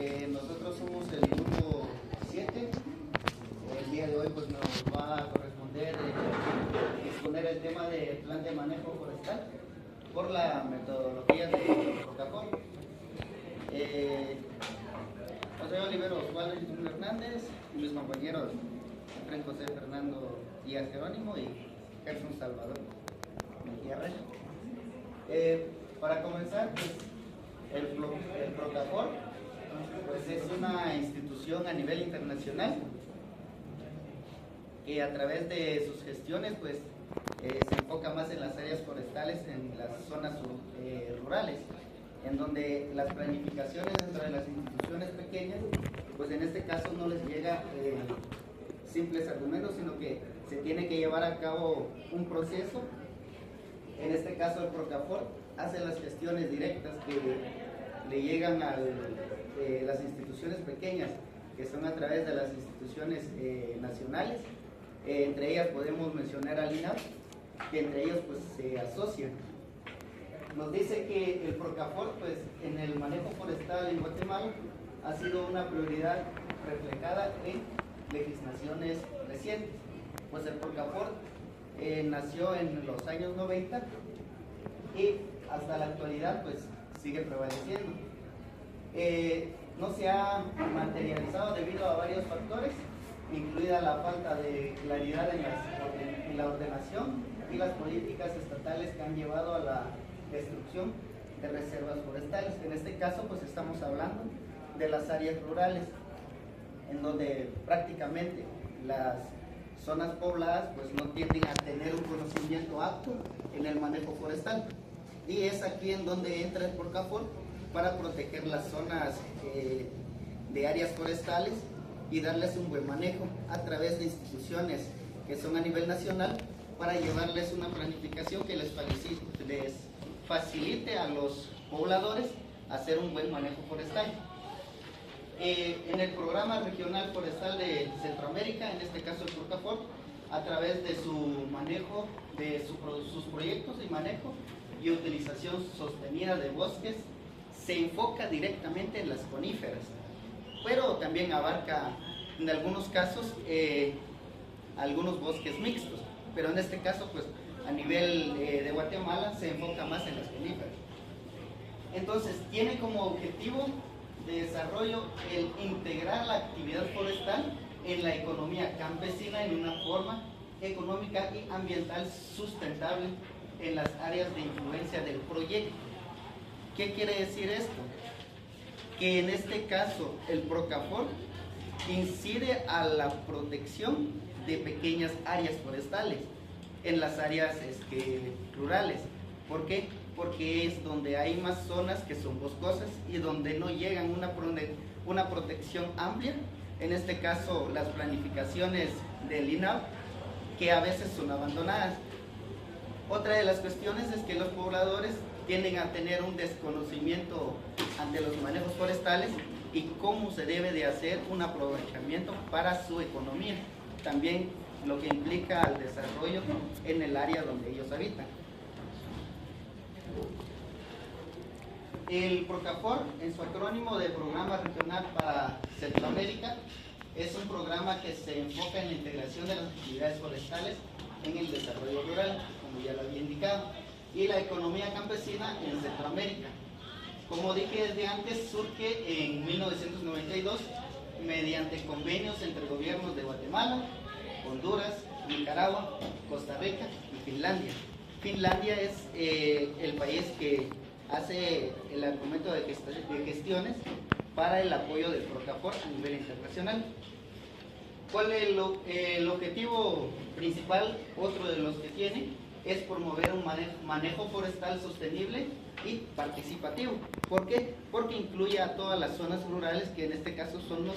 Nosotros somos el grupo 7. El día de hoy pues nos va a corresponder exponer el tema del plan de manejo forestal por la metodología de Procafort. Soy Olivero Osvaldo Hernández y mis compañeros Efraín José Fernando Díaz Jerónimo y Gerson Salvador Mejía Reyes. Para comenzar, pues, el Procafort pues, es una institución a nivel internacional que a través de sus gestiones pues, se enfoca más en las áreas forestales, en las zonas rurales, en donde las planificaciones dentro de las instituciones pequeñas, pues en este caso no les llega simples argumentos, sino que se tiene que llevar a cabo un proceso. En este caso el Procafort hace las gestiones directas que le llegan a las instituciones pequeñas, que son a través de las instituciones nacionales. Entre ellas podemos mencionar al INAH, que entre ellos pues se asocian. Nos dice que el Procafort pues en el manejo forestal en Guatemala ha sido una prioridad reflejada en legislaciones recientes. Pues el Procafort nació en los años 90 y hasta la actualidad pues sigue prevaleciendo. No se ha materializado debido a varios factores, incluida la falta de claridad en la ordenación y las políticas estatales que han llevado a la destrucción de reservas forestales. En este caso pues estamos hablando de las áreas rurales, en donde prácticamente las zonas pobladas pues no tienden a tener un conocimiento apto en el manejo forestal, y es aquí en donde entra el Procafort para proteger las zonas de áreas forestales y darles un buen manejo a través de instituciones que son a nivel nacional, para llevarles una planificación que les facilite a los pobladores hacer un buen manejo forestal. En el Programa Regional Forestal de Centroamérica, en este caso el Procafort, a través de su manejo, de sus proyectos y manejo y utilización sostenida de bosques, se enfoca directamente en las coníferas, pero también abarca en algunos casos algunos bosques mixtos, pero en este caso pues a nivel de Guatemala se enfoca más en las coníferas. Entonces tiene como objetivo de desarrollo el integrar la actividad forestal en la economía campesina en una forma económica y ambiental sustentable en las áreas de influencia del proyecto. ¿Qué quiere decir esto? Que en este caso el Procafort incide a la protección de pequeñas áreas forestales en las áreas rurales. ¿Por qué? Porque es donde hay más zonas que son boscosas y donde no llegan una protección amplia. En este caso las planificaciones del INAH, que a veces son abandonadas. Otra de las cuestiones es que los pobladores tienden a tener un desconocimiento ante los manejos forestales y cómo se debe de hacer un aprovechamiento para su economía, también lo que implica el desarrollo en el área donde ellos habitan. El Procafort, en su acrónimo de Programa Regional para Centroamérica, es un programa que se enfoca en la integración de las actividades forestales en el desarrollo rural, como ya lo había indicado, y la economía campesina en Centroamérica. Como dije desde antes, surge en 1992 mediante convenios entre gobiernos de Guatemala, Honduras, Nicaragua, Costa Rica y Finlandia. Finlandia es el país que hace el argumento de gestiones para el apoyo del Procafort a nivel internacional. ¿Cuál es el objetivo principal? Otro de los que tiene es promover un manejo forestal sostenible y participativo. ¿Por qué? Porque incluye a todas las zonas rurales, que en este caso son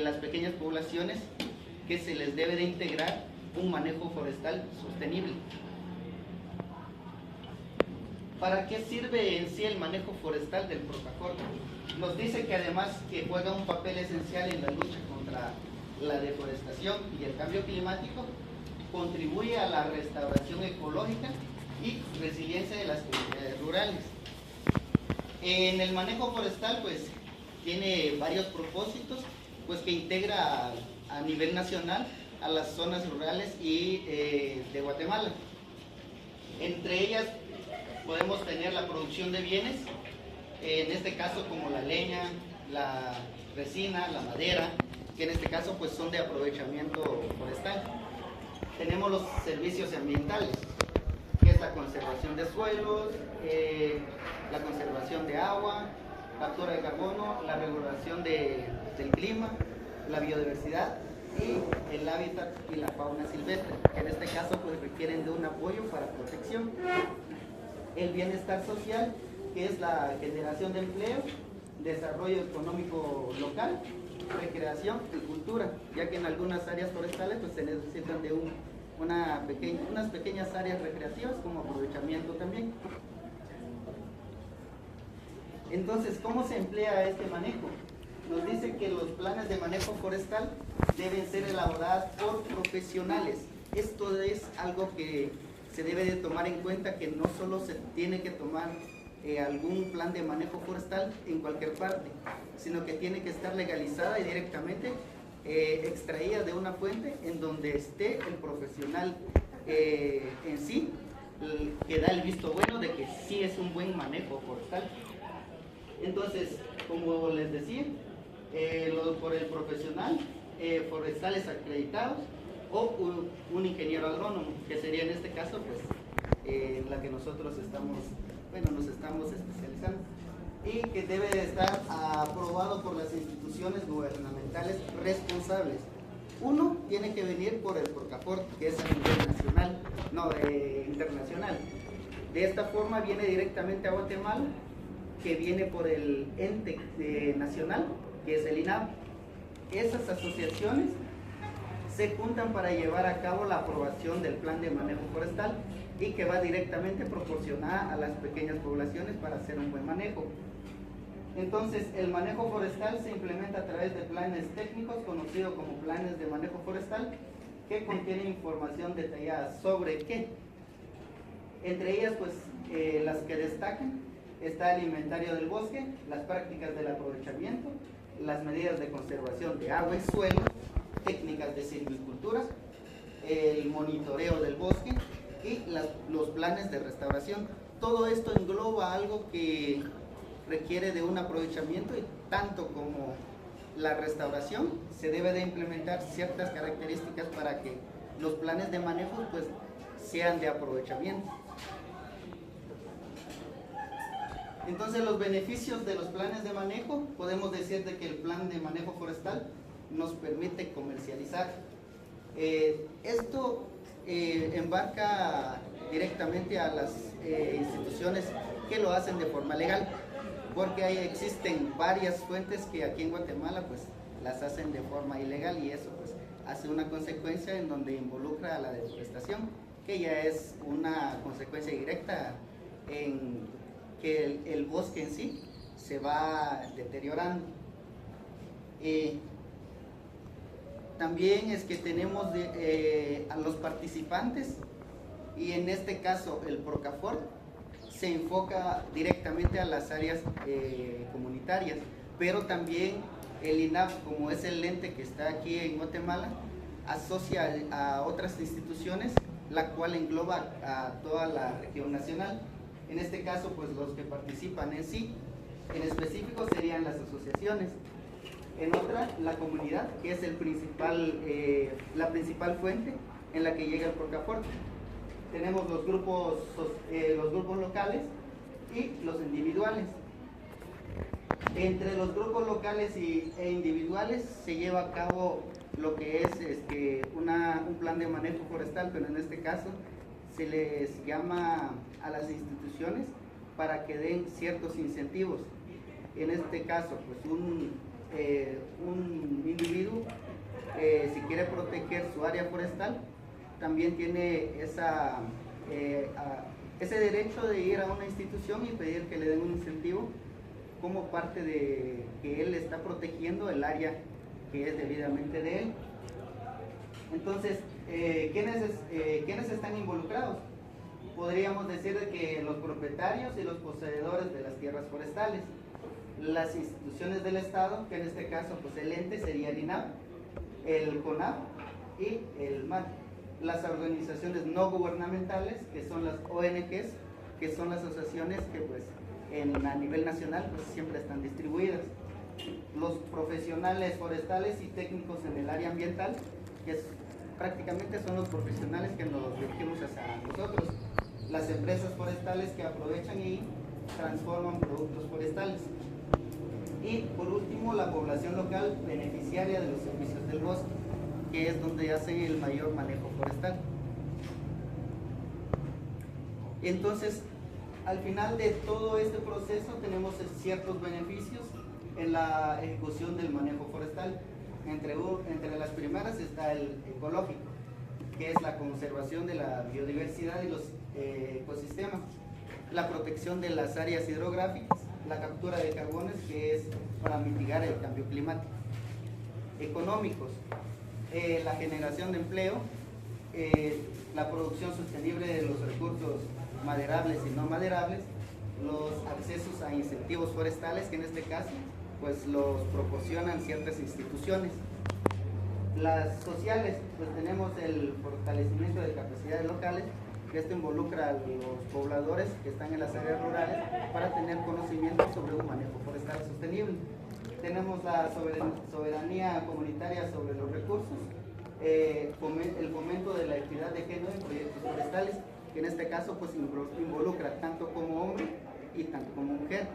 las pequeñas poblaciones, que se les debe de integrar un manejo forestal sostenible. ¿Para qué sirve en sí el manejo forestal del Procafort? Nos dice que además que juega un papel esencial en la lucha contra la deforestación y el cambio climático, contribuye a la restauración ecológica y resiliencia de las comunidades rurales. En el manejo forestal, pues, tiene varios propósitos, pues que integra a nivel nacional a las zonas rurales y de Guatemala. Entre ellas podemos tener la producción de bienes, en este caso como la leña, la resina, la madera, que en este caso pues son de aprovechamiento forestal. Tenemos los servicios ambientales, que es la conservación de suelos, la conservación de agua, captura de carbono, la regulación del clima, la biodiversidad y el hábitat y la fauna silvestre, que en este caso pues requieren de un apoyo para protección. El bienestar social, que es la generación de empleo, desarrollo económico local, recreación y cultura, ya que en algunas áreas forestales pues se necesitan de unas pequeñas áreas recreativas como aprovechamiento también. Entonces, ¿cómo se emplea este manejo? Nos dice que los planes de manejo forestal deben ser elaborados por profesionales. Esto es algo que se debe de tomar en cuenta, que no solo se tiene que tomar algún plan de manejo forestal en cualquier parte, sino que tiene que estar legalizada y directamente extraída de una fuente en donde esté el profesional en sí, que da el visto bueno de que sí es un buen manejo forestal. Entonces, como les decía, por el profesional, forestales acreditados o un ingeniero agrónomo, que sería en este caso pues la que nosotros nos estamos especializando, y que debe de estar aprobado por las instituciones gubernamentales responsables. Uno tiene que venir por el Procafort, que es a nivel nacional, internacional. De esta forma viene directamente a Guatemala, que viene por el ente nacional, que es el INAH. Esas asociaciones se juntan para llevar a cabo la aprobación del plan de manejo forestal y que va directamente proporcionada a las pequeñas poblaciones para hacer un buen manejo. Entonces, el manejo forestal se implementa a través de planes técnicos conocidos como planes de manejo forestal, que contienen información detallada sobre qué. Entre ellas, pues, las que destacan, está el inventario del bosque, las prácticas del aprovechamiento, las medidas de conservación de agua y suelo, técnicas de silvicultura, el monitoreo del bosque y los planes de restauración. Todo esto engloba algo que requiere de un aprovechamiento, y tanto como la restauración se debe de implementar ciertas características para que los planes de manejo pues sean de aprovechamiento. Entonces, los beneficios de los planes de manejo, podemos decir de que el plan de manejo forestal nos permite comercializar. Esto embarca directamente a las instituciones que lo hacen de forma legal, porque ahí existen varias fuentes que aquí en Guatemala pues las hacen de forma ilegal, y eso pues hace una consecuencia en donde involucra a la deforestación, que ya es una consecuencia directa en que el bosque en sí se va deteriorando. También es que tenemos a los participantes, y en este caso el Procafort se enfoca directamente a las áreas comunitarias, pero también el INAH, como es el ente que está aquí en Guatemala, asocia a otras instituciones, la cual engloba a toda la región nacional. En este caso, pues los que participan en sí, en específico, serían las asociaciones. En otra, la comunidad, que es la principal fuente en la que llega el Procafort. Tenemos los grupos locales y los individuales. Entre los grupos locales e individuales se lleva a cabo lo que es un plan de manejo forestal, pero en este caso se les llama a las instituciones para que den ciertos incentivos. En este caso, pues un individuo, si quiere proteger su área forestal, también tiene ese derecho de ir a una institución y pedir que le den un incentivo como parte de que él está protegiendo el área que es debidamente de él. Entonces, ¿quiénes están involucrados? Podríamos decir que los propietarios y los poseedores de las tierras forestales, las instituciones del Estado, que en este caso pues el ente sería el INAP, el CONAP y el MAT. Las organizaciones no gubernamentales, que son las ONGs, que son las asociaciones que pues a nivel nacional pues siempre están distribuidas. Los profesionales forestales y técnicos en el área ambiental, que prácticamente son los profesionales que nos dirigimos hacia nosotros. Las empresas forestales que aprovechan y transforman productos forestales. Y por último, la población local beneficiaria de los servicios del bosque, que es donde hacen el mayor manejo forestal. Entonces, al final de todo este proceso tenemos ciertos beneficios en la ejecución del manejo forestal. Entre las primeras está el ecológico, que es la conservación de la biodiversidad y los ecosistemas, la protección de las áreas hidrográficas, la captura de carbones, que es para mitigar el cambio climático. Económicos, la generación de empleo, la producción sostenible de los recursos maderables y no maderables, los accesos a incentivos forestales, que en este caso pues los proporcionan ciertas instituciones. Las sociales, pues tenemos el fortalecimiento de capacidades locales, que esto involucra a los pobladores que están en las áreas rurales para tener conocimiento sobre un manejo forestal sostenible. Tenemos la soberanía comunitaria sobre los recursos, el fomento de la equidad de género en proyectos forestales, que en este caso pues involucra tanto como hombre y tanto como mujer,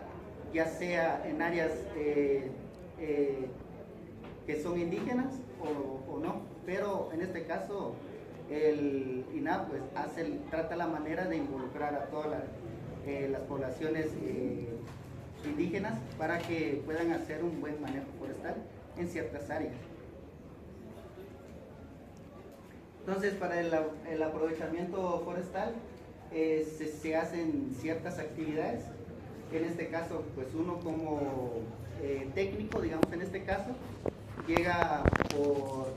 ya sea en áreas que son indígenas o no, pero en este caso el INAP pues trata la manera de involucrar a todas las poblaciones indígenas para que puedan hacer un buen manejo forestal en ciertas áreas. Entonces, para el aprovechamiento forestal se hacen ciertas actividades. En este caso, pues uno como técnico, digamos en este caso, llega por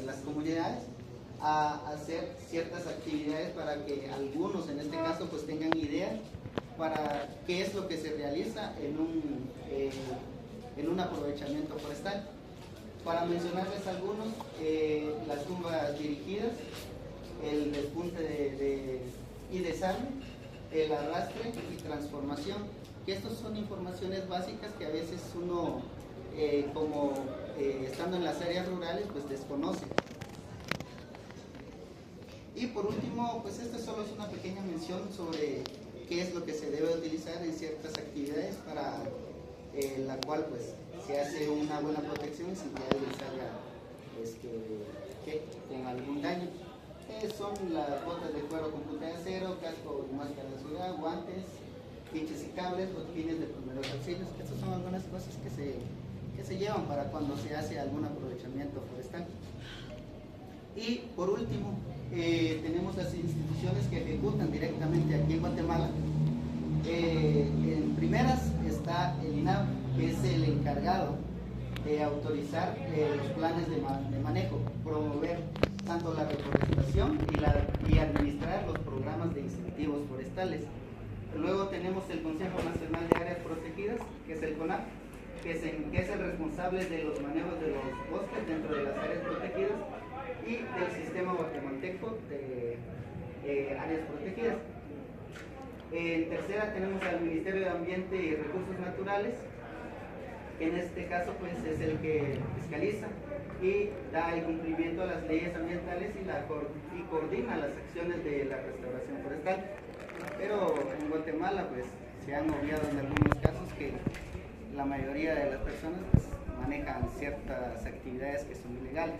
las comunidades a hacer ciertas actividades para que algunos, en este caso, pues tengan ideas para qué es lo que se realiza en un aprovechamiento forestal. Para mencionarles algunos, las tumbas dirigidas, el despunte y desarme, el arrastre y transformación, que estas son informaciones básicas que a veces uno, estando en las áreas rurales, pues desconoce. Y por último, pues esta solo es una pequeña mención sobre qué es lo que se debe utilizar en ciertas actividades para la cual pues se hace una buena protección sin que alguien salga con algún daño. Son las botas de cuero con punta de acero, casco y máscara de seguridad, guantes, pinches y cables, botines de primeros auxilios. Estas son algunas cosas que se llevan para cuando se hace algún aprovechamiento forestal. Y por último, tenemos las instituciones que ejecutan directamente aquí en Guatemala. En primeras está el INAP, que es el encargado de autorizar los planes de manejo, promover tanto la reforestación y administrar los programas de incentivos forestales. Luego tenemos el Consejo Nacional de Áreas Protegidas, que es el CONAP, que es el responsable de los manejos de los bosques dentro de las áreas protegidas y del sistema guatemalteco de áreas protegidas. En tercera tenemos al Ministerio de Ambiente y Recursos Naturales, que en este caso pues es el que fiscaliza y da el cumplimiento a las leyes ambientales y coordina las acciones de la restauración forestal. Pero en Guatemala pues se han obviado en algunos casos que la mayoría de las personas pues manejan ciertas actividades que son ilegales.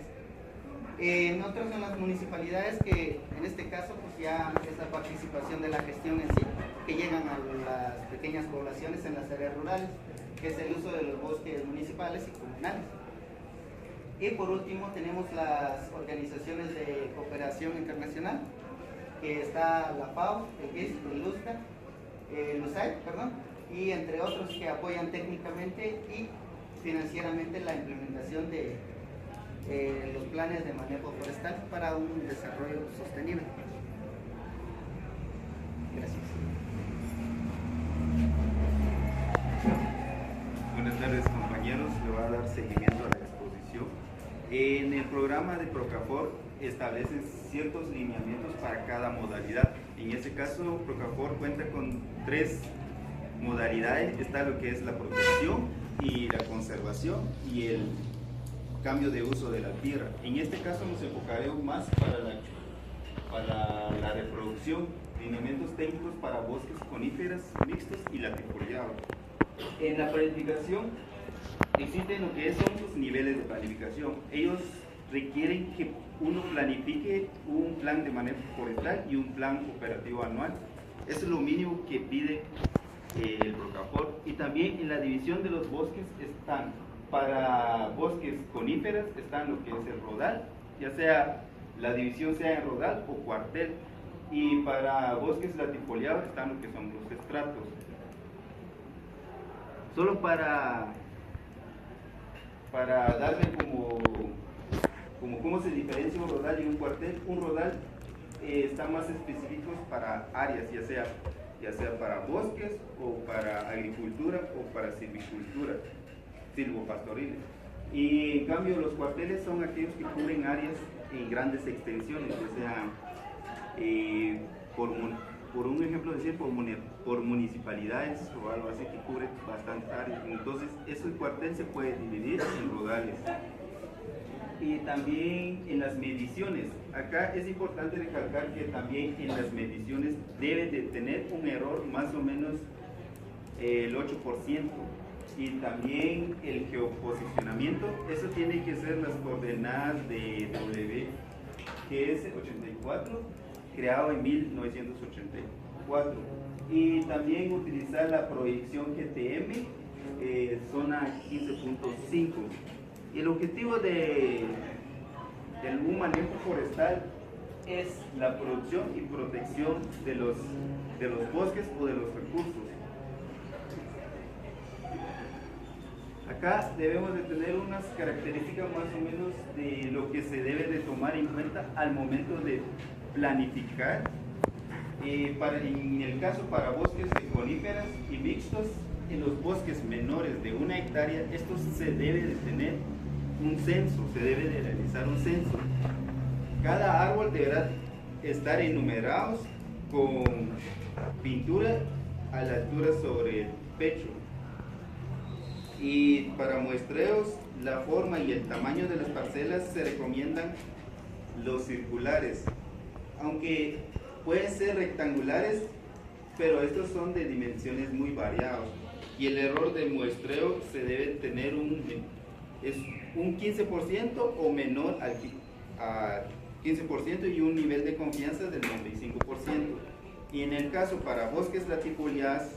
Nosotros en las municipalidades, que en este caso pues ya es la participación de la gestión en sí, que llegan a las pequeñas poblaciones en las áreas rurales, que es el uso de los bosques municipales y comunales. Y por último tenemos las organizaciones de cooperación internacional, que está la FAO, el GIS, el LUSCA, el USAID, y entre otros que apoyan técnicamente y financieramente la implementación de los planes de manejo forestal para un desarrollo sostenible. Gracias. compañeros, le voy a dar seguimiento a la exposición. En el programa de Procafor establecen ciertos lineamientos para cada modalidad. En este caso, Procafor cuenta con 3 modalidades. Está lo que es la protección y la conservación y el cambio de uso de la tierra. En este caso nos enfocaremos más para la reproducción, lineamientos técnicos para bosques coníferas mixtos y latifoliados. En la planificación existen lo que son los niveles de planificación. Ellos requieren que uno planifique un plan de manejo forestal y un plan operativo anual. Eso es lo mínimo que pide el Procafor. Y también en la división de los bosques están, para bosques coníferas, están lo que es el rodal, ya sea la división sea en rodal o cuartel. Y para bosques latifoliados están lo que son los estratos. Solo para darle como cómo se diferencia un rodal y un cuartel. Un rodal está más específicos para áreas, ya sea para bosques o para agricultura o para silvicultura, silvopastoriles. Y en cambio los cuarteles son aquellos que cubren áreas en grandes extensiones, ya sea por un ejemplo decir por municipalidades o algo así, que cubre bastantes áreas. Entonces el cuartel se puede dividir en rodales. Y también en las mediciones, acá es importante recalcar que también en las mediciones debe de tener un error más o menos el 8%. Y también el geoposicionamiento, eso tiene que ser las coordenadas de WGS84, creado en 1984. Y también utilizar la proyección GTM, zona 15.5. Y el objetivo de un manejo forestal es la producción y protección de los bosques o de los recursos. Acá debemos de tener unas características más o menos de lo que se debe de tomar en cuenta al momento de planificar. En el caso para bosques de coníferas y mixtos, en los bosques menores de 1 hectárea, estos se debe de tener un censo, se debe de realizar un censo. Cada árbol deberá estar enumerados con pintura a la altura sobre el pecho. Y para muestreos, la forma y el tamaño de las parcelas se recomiendan los circulares, aunque pueden ser rectangulares, pero estos son de dimensiones muy variadas. Y el error de muestreo se debe tener un 15% o menor al 15% y un nivel de confianza del 95%. Y en el caso para bosques latifoliados,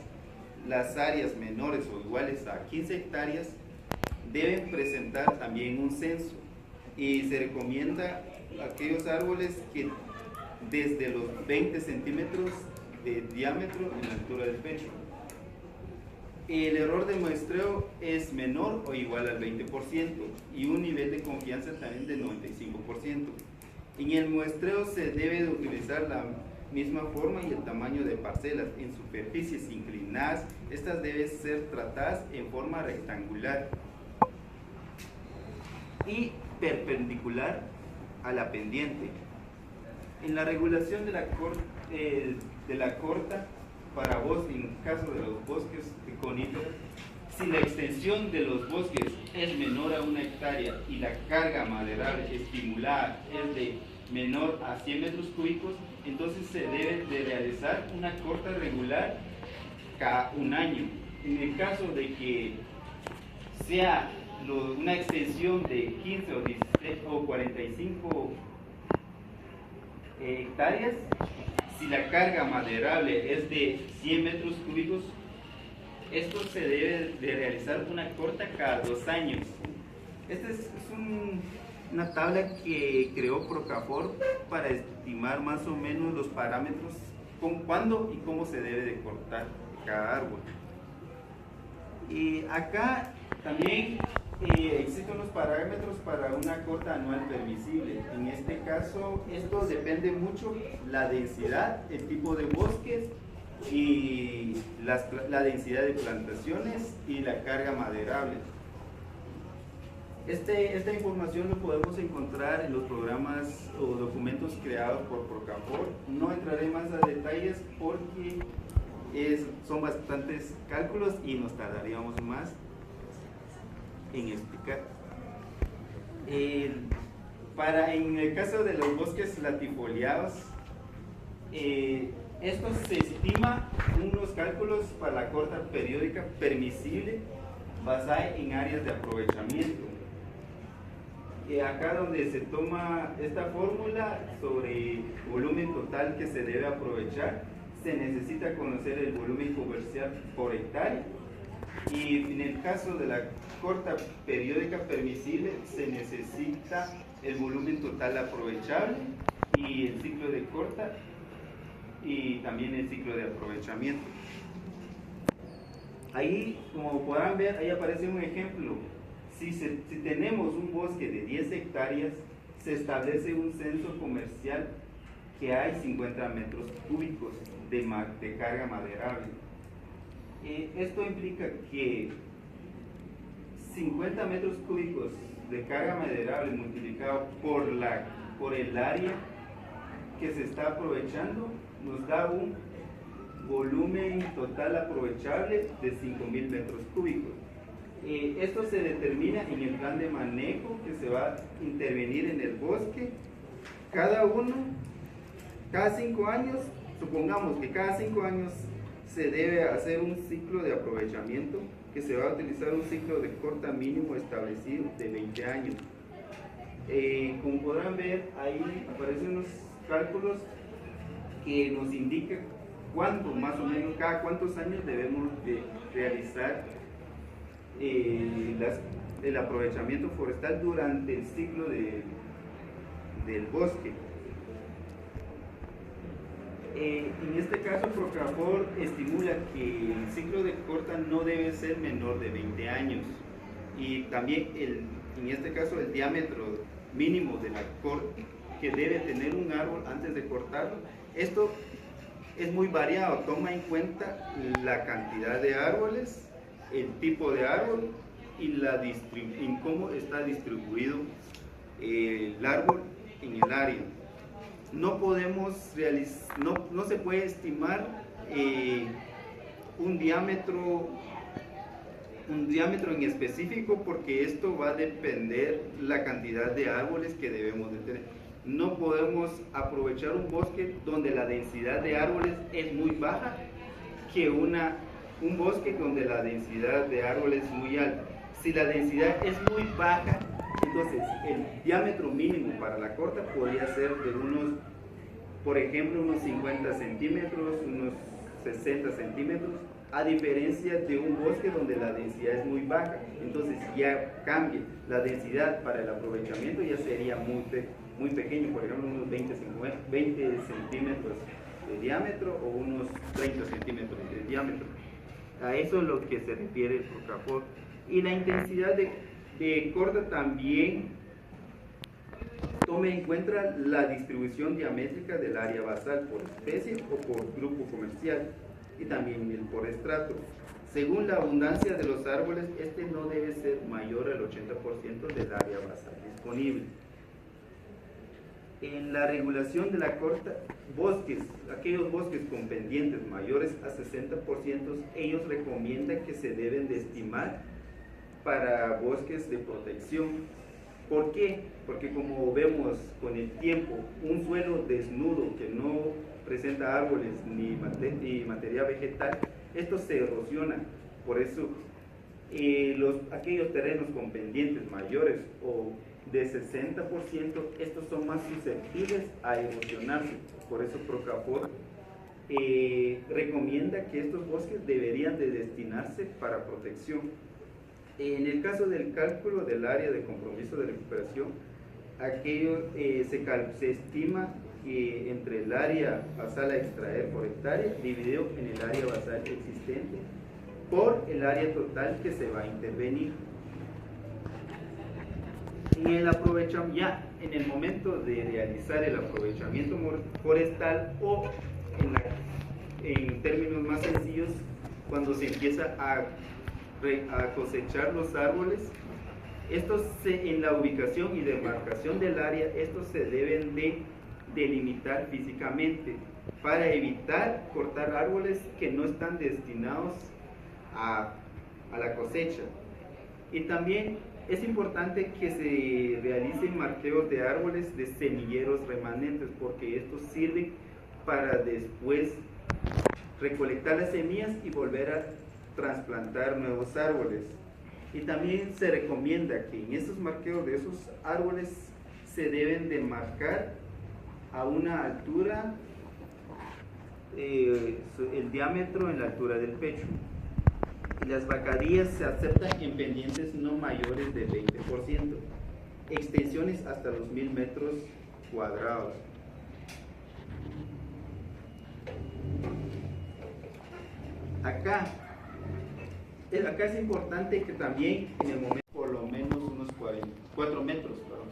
las áreas menores o iguales a 15 hectáreas deben presentar también un censo, y se recomienda aquellos árboles que desde los 20 centímetros de diámetro en la altura del pecho. El error de muestreo es menor o igual al 20% y un nivel de confianza también del 95%. En el muestreo se debe de utilizar la misma forma y el tamaño de parcelas. En superficies inclinadas, estas deben ser tratadas en forma rectangular y perpendicular a la pendiente. En la regulación de la corta para bosques, en caso de los bosques de coníferas, si la extensión de los bosques es menor a 1 hectárea y la carga maderable estimulada es de menor a 100 metros cúbicos, entonces se debe de realizar una corta regular cada 1 año. En el caso de que sea una extensión de 15 o 16 o 45 hectáreas, si la carga maderable es de 100 metros cúbicos, esto se debe de realizar una corta cada 2 años. Esta es una tabla que creó Procafor para estimar más o menos los parámetros con cuándo y cómo se debe de cortar cada árbol. Y acá también existen unos parámetros para una corta anual permisible. En este caso, esto depende mucho la densidad, el tipo de bosques y la densidad de plantaciones y la carga maderable. Esta información lo podemos encontrar en los programas o documentos creados por Procafor. No entraré más a detalles porque son bastantes cálculos y nos tardaríamos más en explicar. En el caso de los bosques latifoliados, esto se estima unos cálculos para la corta periódica permisible basada en áreas de aprovechamiento. Acá donde se toma esta fórmula sobre volumen total que se debe aprovechar, se necesita conocer el volumen comercial por hectárea, y en el caso de la corta periódica permisible se necesita el volumen total aprovechable y el ciclo de corta y también el ciclo de aprovechamiento. Ahí, como podrán ver, ahí aparece un ejemplo. Si tenemos un bosque de 10 hectáreas, se establece un censo comercial que hay 50 metros cúbicos de carga maderable. Esto implica que 50 metros cúbicos de carga maderable multiplicado por el área que se está aprovechando nos da un volumen total aprovechable de 5.000 metros cúbicos. Esto se determina en el plan de manejo que se va a intervenir en el bosque. Cada 5 años, supongamos que cada 5 años se debe hacer un ciclo de aprovechamiento, que se va a utilizar un ciclo de corta mínimo establecido de 20 años. Como podrán ver, ahí aparecen unos cálculos que nos indican cuánto, más o menos, cada cuántos años debemos de realizar el aprovechamiento forestal durante el ciclo del bosque. En este caso, Procafor estimula que el ciclo de corta no debe ser menor de 20 años, y también en este caso el diámetro mínimo de la corta que debe tener un árbol antes de cortarlo. Esto es muy variado, toma en cuenta la cantidad de árboles, el tipo de árbol y en cómo está distribuido el árbol en el área. No se puede estimar un diámetro en específico, porque esto va a depender la cantidad de árboles que debemos de tener. No podemos aprovechar un bosque donde la densidad de árboles es muy baja que un bosque donde la densidad de árboles es muy alta. Si la densidad es muy baja, entonces el diámetro mínimo para la corta podría ser de por ejemplo, unos 50 centímetros, unos 60 centímetros, a diferencia de un bosque donde la densidad es muy baja. Entonces ya cambia, la densidad para el aprovechamiento ya sería muy pequeño, por ejemplo unos 20 centímetros de diámetro o unos 30 centímetros de diámetro. A eso es lo que se refiere el Procafor. Y la intensidad de corta también tome en cuenta la distribución diamétrica del área basal por especie o por grupo comercial, y también por estrato. Según la abundancia de los árboles, este no debe ser mayor al 80% del área basal disponible. En la regulación de la corta, aquellos bosques con pendientes mayores a 60%, ellos recomiendan que se deben de estimar para bosques de protección. ¿Por qué? Porque como vemos con el tiempo, un suelo desnudo que no presenta árboles ni materia vegetal, esto se erosiona. Por eso aquellos terrenos con pendientes mayores o de 60%, estos son más susceptibles a erosionarse. Por eso Procafor recomienda que estos bosques deberían de destinarse para protección. En el caso del cálculo del área de compromiso de recuperación, se estima que entre el área basal a extraer por hectárea dividido en el área basal existente por el área total que se va a intervenir. Ya en el momento de realizar el aprovechamiento forestal, o en términos más sencillos, cuando se empieza a cosechar los árboles, En la ubicación y demarcación del área, estos se deben de delimitar físicamente para evitar cortar árboles que no están destinados a la cosecha. Y también es importante que se realicen marqueos de árboles de semilleros remanentes, porque estos sirven para después recolectar las semillas y volver a trasplantar nuevos árboles. Y también se recomienda que en esos marqueos de esos árboles se deben de marcar a una altura, el diámetro en la altura del pecho. Y las bacadías se aceptan en pendientes no mayores de 20%, extensiones hasta los 1000 metros cuadrados. Acá es importante que también en el momento por lo menos unos 4 metros, perdón.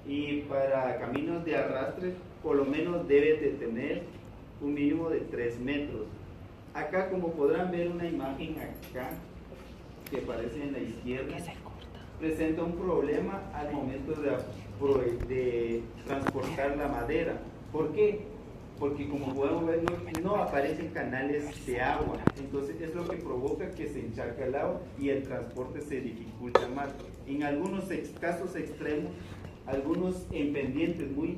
Y para caminos de arrastre por lo menos debe de tener un mínimo de 3 metros. Acá, como podrán ver una imagen acá que aparece en la izquierda, presenta un problema al momento de transportar la madera. ¿Por qué? Porque como podemos ver no aparecen canales de agua, entonces es lo que provoca que se encharca el agua y el transporte se dificulta más. En algunos casos extremos, algunos en pendientes muy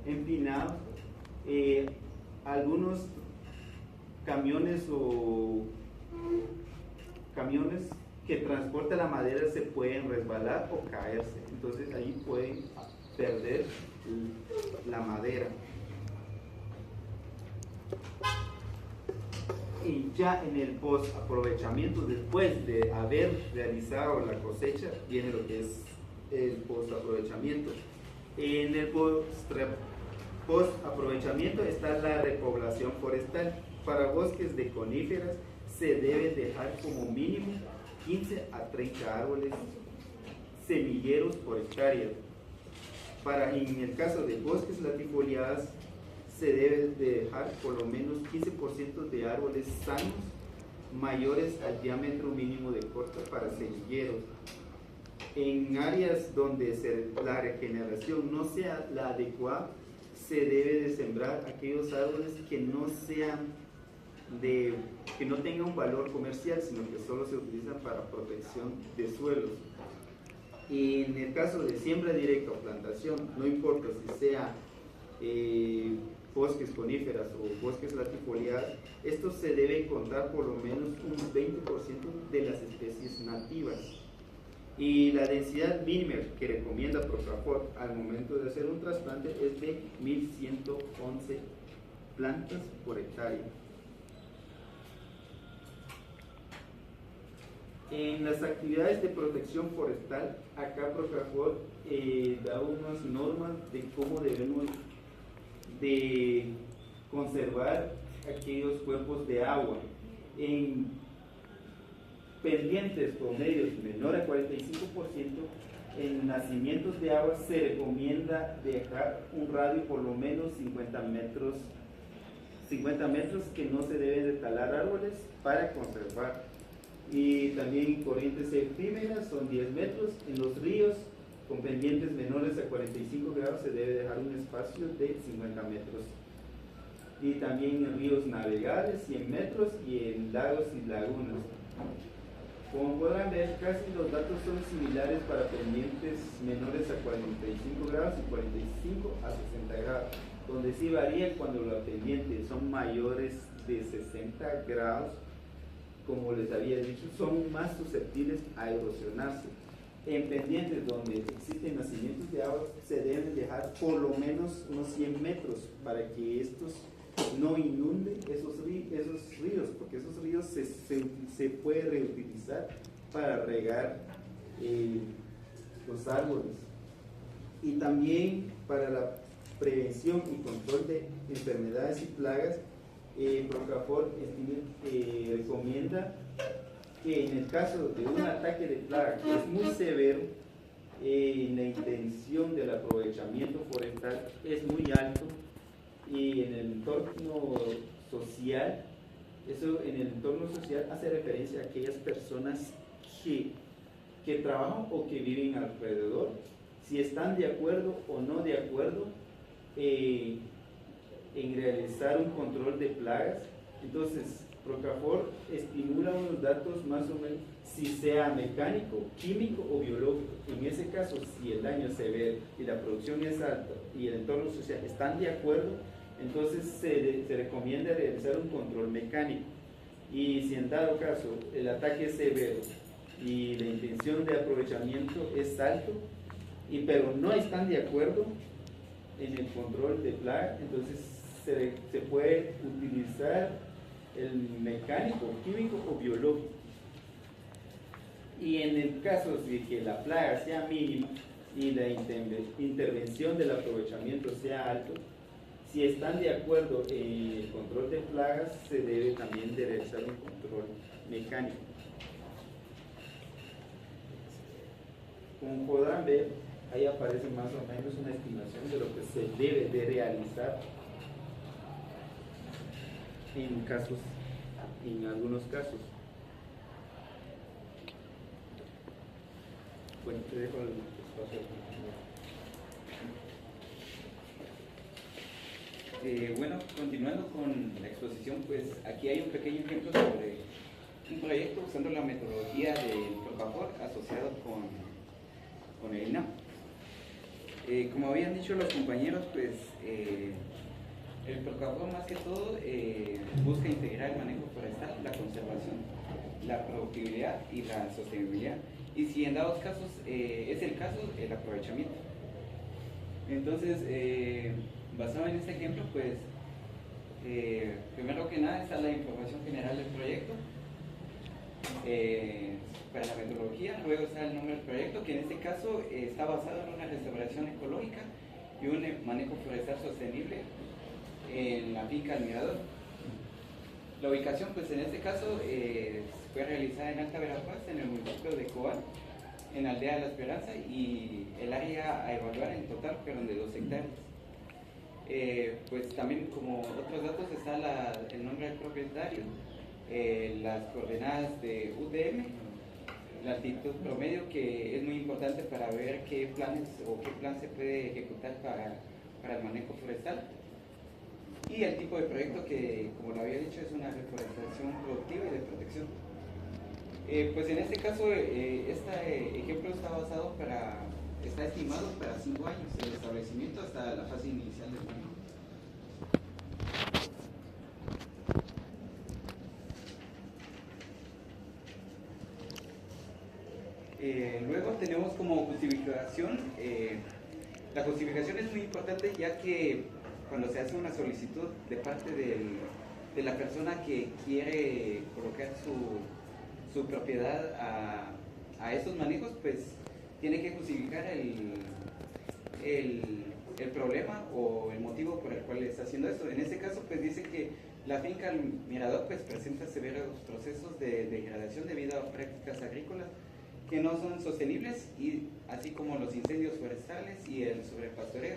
empinados, algunos camiones que transportan la madera se pueden resbalar o caerse, entonces ahí pueden perder la madera. Y ya en el post aprovechamiento, después de haber realizado la cosecha, viene lo que es el post aprovechamiento. En el post aprovechamiento está la repoblación forestal. Para bosques de coníferas se deben dejar como mínimo 15 a 30 árboles semilleros por hectárea. En el caso de bosques latifoliadas se debe de dejar por lo menos 15% de árboles sanos mayores al diámetro mínimo de corte para semilleros. En áreas donde la regeneración no sea la adecuada, se debe de sembrar aquellos árboles que no tengan un valor comercial, sino que solo se utilizan para protección de suelos. Y en el caso de siembra directa o plantación, no importa si sea bosques coníferas o bosques latifoliadas, estos se deben contar por lo menos un 20% de las especies nativas. Y la densidad mínima que recomienda Procafor al momento de hacer un trasplante es de 1111 plantas por hectárea. En las actividades de protección forestal, acá Procafor da unas normas de cómo debemos de conservar aquellos cuerpos de agua. En pendientes promedios menor a 45%, en nacimientos de agua se recomienda dejar un radio por lo menos 50 metros que no se deben de talar árboles para conservar. Y también corrientes efímeras son 10 metros. En los ríos con pendientes menores a 45 grados se debe dejar un espacio de 50 metros. Y también en ríos navegables 100 metros y en lagos y lagunas. Como podrán ver, casi los datos son similares para pendientes menores a 45 grados y 45 a 60 grados, donde sí varía cuando los pendientes son mayores de 60 grados, como les había dicho, son más susceptibles a erosionarse. En pendientes donde existen nacimientos de agua se deben dejar por lo menos unos 100 metros para que estos no inunden esos ríos, porque esos ríos se puede reutilizar para regar los árboles. Y también para la prevención y control de enfermedades y plagas, Procafor recomienda que en el caso de un ataque de plaga que es muy severo, la intención del aprovechamiento forestal es muy alto, y en el entorno social, hace referencia a aquellas personas que que trabajan o que viven alrededor, si están de acuerdo o no de acuerdo en realizar un control de plagas. Entonces, Procafor estimula unos datos más o menos, si sea mecánico, químico o biológico. En ese caso, si el daño es severo y la producción es alta y el entorno social están de acuerdo, entonces se recomienda realizar un control mecánico. Y si en dado caso el ataque es severo y la intención de aprovechamiento es alto, pero no están de acuerdo en el control de plaga, entonces se puede utilizar el mecánico, químico o biológico. Y en el caso de que la plaga sea mínima y la intervención del aprovechamiento sea alto, si están de acuerdo en el control de plagas, se debe también de realizar un control mecánico. Como podrán ver, ahí aparece más o menos una estimación de lo que se debe de realizar en algunos casos. Bueno, te dejo el espacio. Bueno, continuando con la exposición, pues aquí hay un pequeño ejemplo sobre un proyecto usando la metodología del Procafor asociado con el INAH. Como habían dicho los compañeros, pues el Procafor más que todo busca integrar el manejo forestal, la conservación, la productividad y la sostenibilidad, y si en dados casos es el caso, el aprovechamiento. Entonces, basado en este ejemplo, pues primero que nada está la información general del proyecto, para la metodología, luego está el nombre del proyecto, que en este caso está basado en una restauración ecológica y un manejo forestal sostenible en la finca El Mirador. La ubicación, pues en este caso fue realizada en Alta Verapaz, en el municipio de Cobán, en Aldea de la Esperanza, y el área a evaluar en total fueron de 2 hectáreas. Pues también como otros datos está el nombre del propietario, las coordenadas de UTM, la altitud promedio, que es muy importante para ver qué planes o qué plan se puede ejecutar para el manejo forestal, y el tipo de proyecto que, como lo había dicho, es una reforestación productiva y de protección. Pues en este caso, este ejemplo está estimado para 5 años el establecimiento hasta la fase inicial del manejo. Luego tenemos como justificación, la justificación es muy importante, ya que cuando se hace una solicitud de parte de la persona que quiere colocar su propiedad a estos manejos, pues tiene que justificar el problema o el motivo por el cual está haciendo eso. En este caso, pues dice que la finca El Mirador pues presenta severos procesos de degradación debido a prácticas agrícolas que no son sostenibles, y así como los incendios forestales y el sobrepastoreo.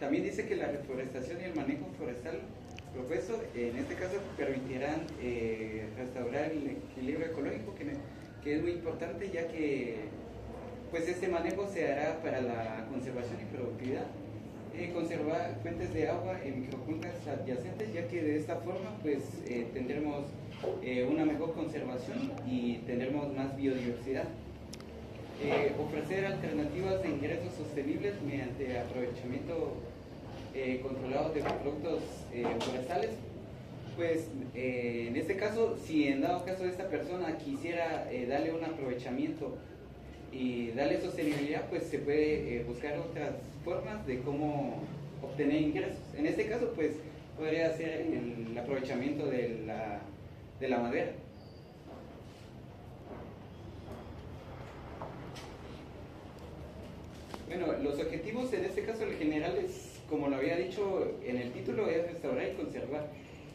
También dice que la reforestación y el manejo forestal propuesto, en este caso, permitirán restaurar el equilibrio ecológico, que es muy importante, ya que pues este manejo se hará para la conservación y productividad, conservar fuentes de agua en microcuencas adyacentes, ya que de esta forma pues tendremos una mejor conservación y tendremos más biodiversidad. Ofrecer alternativas de ingresos sostenibles mediante aprovechamiento controlado de productos forestales. Pues en este caso, si en dado caso esta persona quisiera darle un aprovechamiento y darle sostenibilidad, pues se puede buscar otras formas de cómo obtener ingresos. En este caso, pues podría ser el aprovechamiento de la madera. Bueno, los objetivos en este caso, el general, es, como lo había dicho en el título, es restaurar y conservar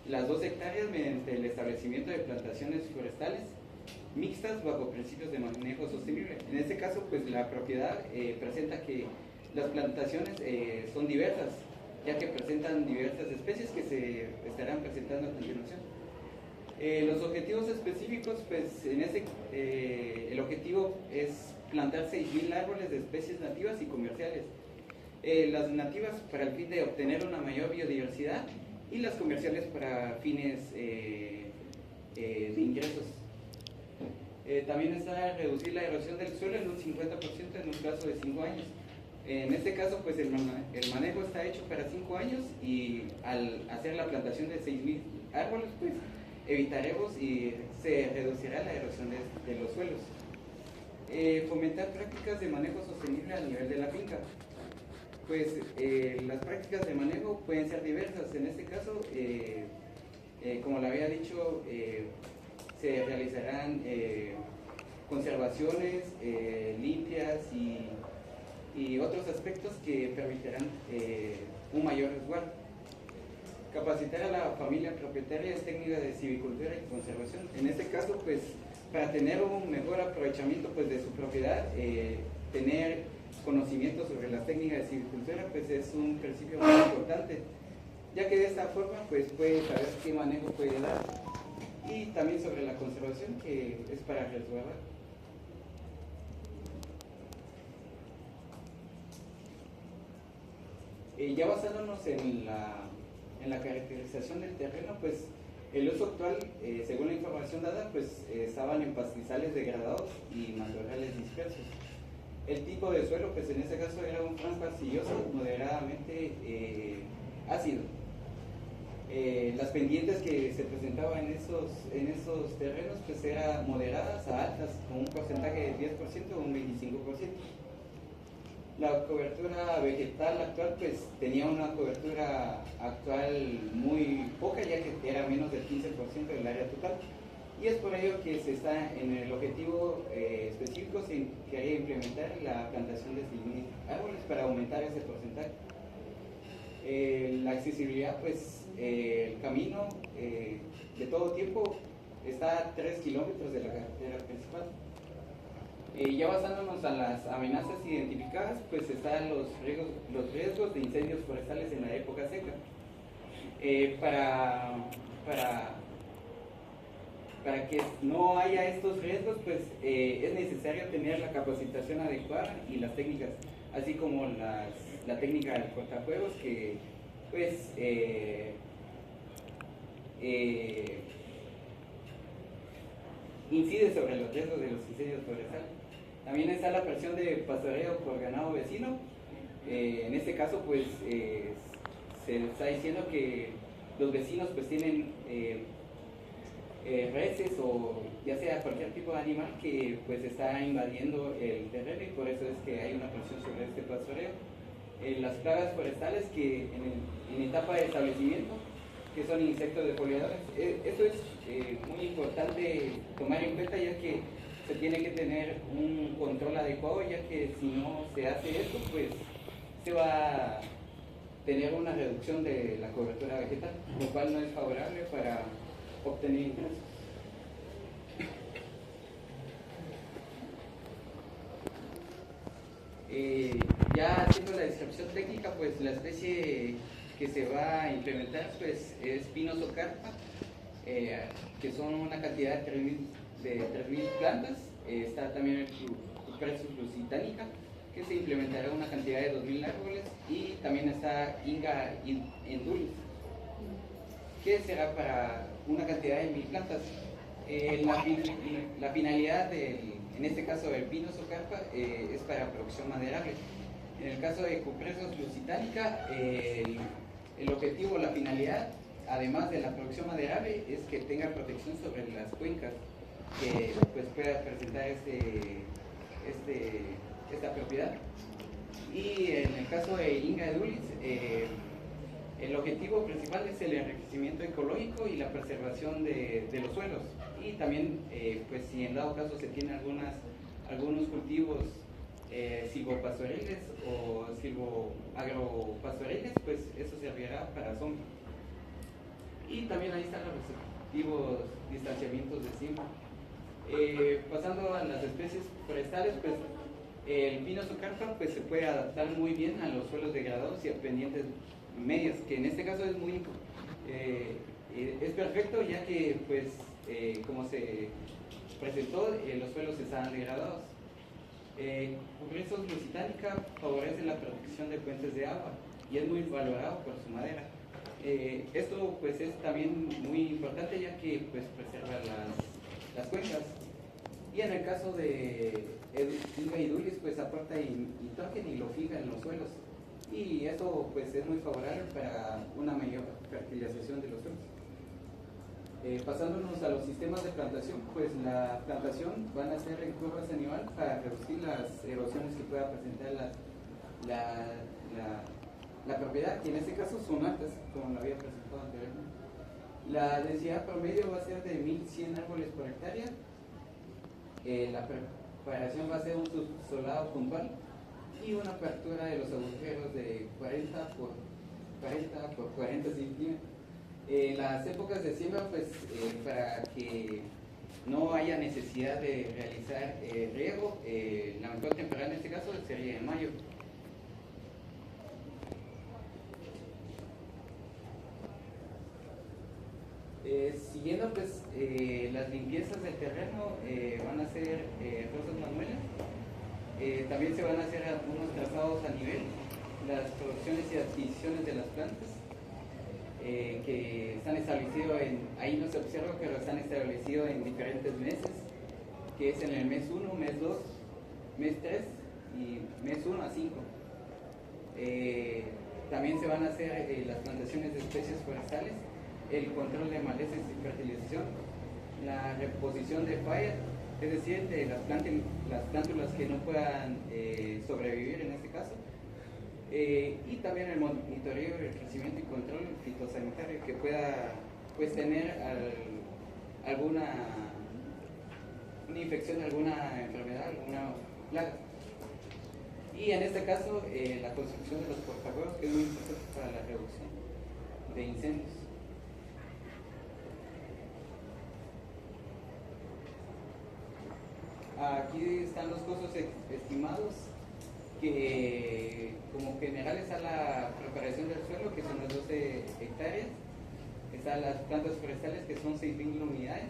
las 2 hectáreas mediante el establecimiento de plantaciones forestales mixtas bajo principios de manejo sostenible. En este caso, pues la propiedad presenta que las plantaciones son diversas, ya que presentan diversas especies que se estarán presentando a continuación. Los objetivos específicos, pues el objetivo es plantar 6.000 árboles de especies nativas y comerciales. Las nativas para el fin de obtener una mayor biodiversidad y las comerciales para fines de ingresos. También está reducir la erosión del suelo en un 50% en un plazo de 5 años. En este caso, pues el manejo está hecho para 5 años y al hacer la plantación de 6.000 árboles, pues evitaremos y se reducirá la erosión de los suelos. Fomentar prácticas de manejo sostenible a nivel de la finca. Pues las prácticas de manejo pueden ser diversas. En este caso, como le había dicho, se realizarán conservaciones limpias y otros aspectos que permitirán un mayor resguardo. Capacitar a la familia propietaria es técnica de silvicultura y conservación. En este caso, pues, para tener un mejor aprovechamiento pues, de su propiedad, tener conocimiento sobre las técnicas de silvicultura pues, es un principio muy importante, ya que de esta forma pues, puede saber qué manejo puede dar, y también sobre la conservación, que es para resguardar. Ya basándonos en la caracterización del terreno, pues el uso actual, según la información dada, pues estaban en pastizales degradados y matorrales dispersos. El tipo de suelo, pues en este caso era un franco arcilloso moderadamente ácido. Las pendientes que se presentaban en esos terrenos, pues eran moderadas a altas, con un porcentaje de 10% o un 25%. La cobertura vegetal actual pues tenía una cobertura actual muy poca, ya que era menos del 15% del área total, y es por ello que se está en el objetivo específico, se quería implementar la plantación de 6.000 árboles para aumentar ese porcentaje. La accesibilidad, pues el camino de todo tiempo está a 3 kilómetros de la carretera principal. Ya basándonos en las amenazas identificadas, pues están los riesgos de incendios forestales en la época seca. Para que no haya estos riesgos, pues es necesario tener la capacitación adecuada y las técnicas, así como la técnica del cortafuegos, que pues incide sobre los riesgos de los incendios forestales. También está la presión de pastoreo por ganado vecino. En este caso, pues se está diciendo que los vecinos pues tienen reses o ya sea cualquier tipo de animal que pues está invadiendo el terreno, y por eso es que hay una presión sobre este pastoreo. Las plagas forestales que en etapa de establecimiento, que son insectos defoliadores. Esto es muy importante tomar en cuenta, ya que se tiene que tener un control adecuado, ya que si no se hace esto, pues se va a tener una reducción de la cobertura vegetal, lo cual no es favorable para obtener ingresos. Ya haciendo la descripción técnica, pues la especie que se va a implementar pues es Pinus o carpa, que son una cantidad de 3.000 plantas. Está también el Cupressus lusitanica, que se implementará una cantidad de 2.000 árboles, y también está Inga endulis, que será para una cantidad de 1.000 plantas. La finalidad en este caso del Pinus o carpa es para producción maderable. En el caso de Cupressus lusitanica, el objetivo, la finalidad, además de la producción maderable, es que tenga protección sobre las cuencas que pues, pueda presentar esta propiedad. Y en el caso de Inga edulis, el objetivo principal es el enriquecimiento ecológico y la preservación de los suelos. Y también, pues si en dado caso se tienen algunos cultivos silvopastoriles o silvoagropastoriles, pues eso servirá para sombra. Y también ahí están los respectivos distanciamientos de siembra. Pasando a las especies forestales, pues el Pinus o carpa pues, se puede adaptar muy bien a los suelos degradados y a pendientes medias, que en este caso es muy Es perfecto ya que, pues, como se presentó, los suelos estaban degradados. Cupresus lusitanica favorece la protección de fuentes de agua y es muy valorado por su madera. Esto pues es también muy importante ya que pues preserva las cuencas. Y en el caso de Inga edulis pues aporta nitrógeno y lo fija en los suelos. Y eso pues es muy favorable para una mayor fertilización de los suelos. Pasándonos a los sistemas de plantación, pues la plantación van a ser en curvas de nivel para reducir las erosiones que pueda presentar la propiedad, que en este caso son altas, como lo había presentado anteriormente. La densidad promedio va a ser de 1100 árboles por hectárea. La preparación va a ser un subsolado puntual y una apertura de los agujeros de 40 por 40 centímetros. Las épocas de siembra, pues para que no haya necesidad de realizar riego, la mejor temporada en este caso sería en mayo. Siguiendo pues las limpiezas del terreno van a ser rosas manuales. También se van a hacer unos trazados a nivel, las producciones y adquisiciones de las plantas que están establecidos ahí no se observa, pero están establecidos en diferentes meses, que es en el mes 1, mes 2, mes 3 y mes 1 a 5. También se van a hacer las plantaciones de especies forestales, el control de malezas y fertilización, la reposición de fallas, es decir, de las plántulas que no puedan sobrevivir en este caso, y también el monitoreo, el crecimiento y control fitosanitario que pueda pues tener alguna una infección, alguna enfermedad, alguna plaga. Y en este caso la construcción de los portafuegos, que es muy importante para la reducción de incendios. Aquí están los costos estimados, que como generales a la preparación del suelo, que son las 12 hectáreas, están las plantas forestales, que son 6.000 unidades,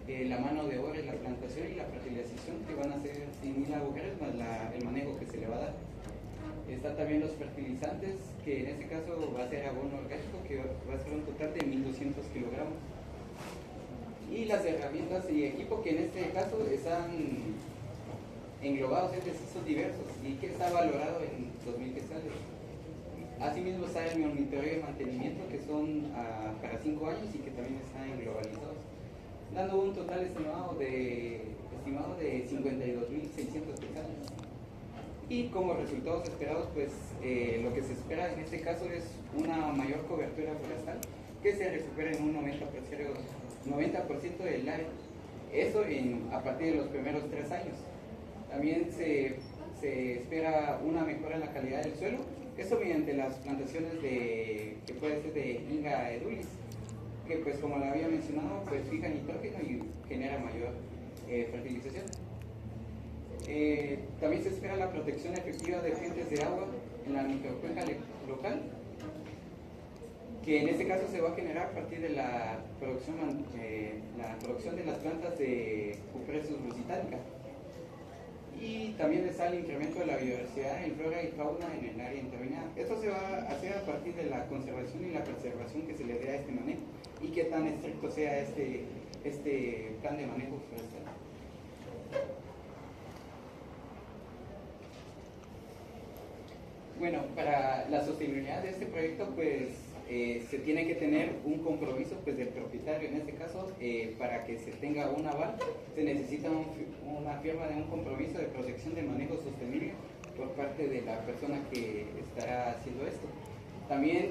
la mano de obra, la plantación y la fertilización, que van a ser 100.000 agujeros más el manejo que se le va a dar. Está también los fertilizantes, que en este caso va a ser abono orgánico, que va a ser un total de 1.200 kilogramos. Y las herramientas y equipo, que en este caso están englobados, es decir, son diversos, y que está valorado en 2.000 quetzales. Asimismo está el monitoreo de mantenimiento, que son para 5 años y que también están globalizados, dando un total estimado de 52.600 quetzales. Y como resultados esperados, pues lo que se espera en este caso es una mayor cobertura forestal, que se recupera en un 90% del área. Eso a partir de los primeros 3 años. También se espera una mejora en la calidad del suelo, eso mediante las plantaciones que puede ser de Inga edulis, que pues como lo había mencionado, pues fija nitrógeno y genera mayor fertilización. También se espera la protección efectiva de fuentes de agua en la microcuenca local, que en este caso se va a generar a partir de la producción de las plantas de Cupresus lusitanica. Y también está el incremento de la biodiversidad en flora y fauna en el área intervenida. Esto se va a hacer a partir de la conservación y la preservación que se le dé a este manejo y qué tan estricto sea este plan de manejo forestal. Bueno, para la sostenibilidad de este proyecto, pues se tiene que tener un compromiso pues, del propietario. En este caso, para que se tenga un aval, se necesita una firma de un compromiso de protección de manejo sostenible por parte de la persona que estará haciendo esto. También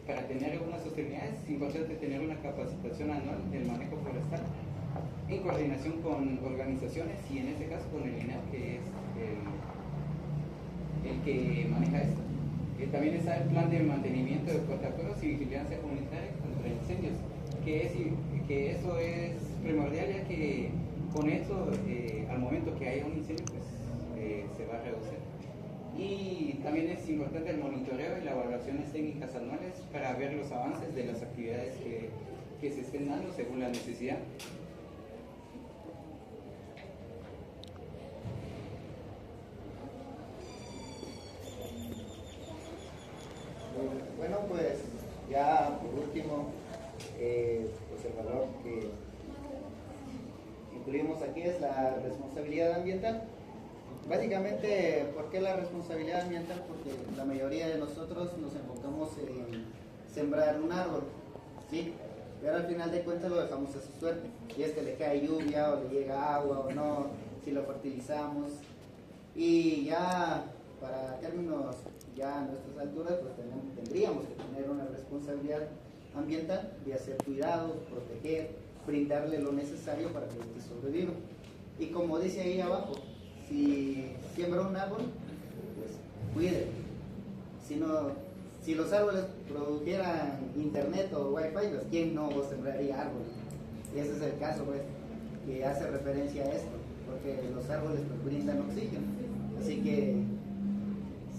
para tener una sostenibilidad es importante tener una capacitación anual del manejo forestal en coordinación con organizaciones y en este caso con el INEP, que es el que maneja esto. También está el plan de mantenimiento de cortafuegos y vigilancia comunitaria contra incendios, que eso es primordial, ya que con eso, al momento que haya un incendio, pues se va a reducir. Y también es importante el monitoreo y las evaluaciones técnicas anuales para ver los avances de las actividades que se estén dando según la necesidad. Bueno, pues ya por último, pues el valor que incluimos aquí es la responsabilidad ambiental. Básicamente, ¿por qué la responsabilidad ambiental? Porque la mayoría de nosotros nos enfocamos en sembrar un árbol, ¿sí? Pero al final de cuentas lo dejamos a su suerte. Si es que le cae lluvia o le llega agua o no, si lo fertilizamos. Y ya para términos, ya a nuestras alturas, pues tendríamos que tener una responsabilidad ambiental de hacer cuidados, proteger, brindarle lo necesario para que éste sobreviva. Y como dice ahí abajo, si siembra un árbol, pues cuide. Si los árboles produjeran internet o wifi, pues ¿quién no sembraría árboles? Y ese es el caso, pues, que hace referencia a esto, porque los árboles pues brindan oxígeno. Así que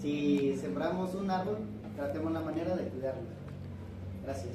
si sembramos un árbol, tratemos la manera de cuidarlo. Gracias.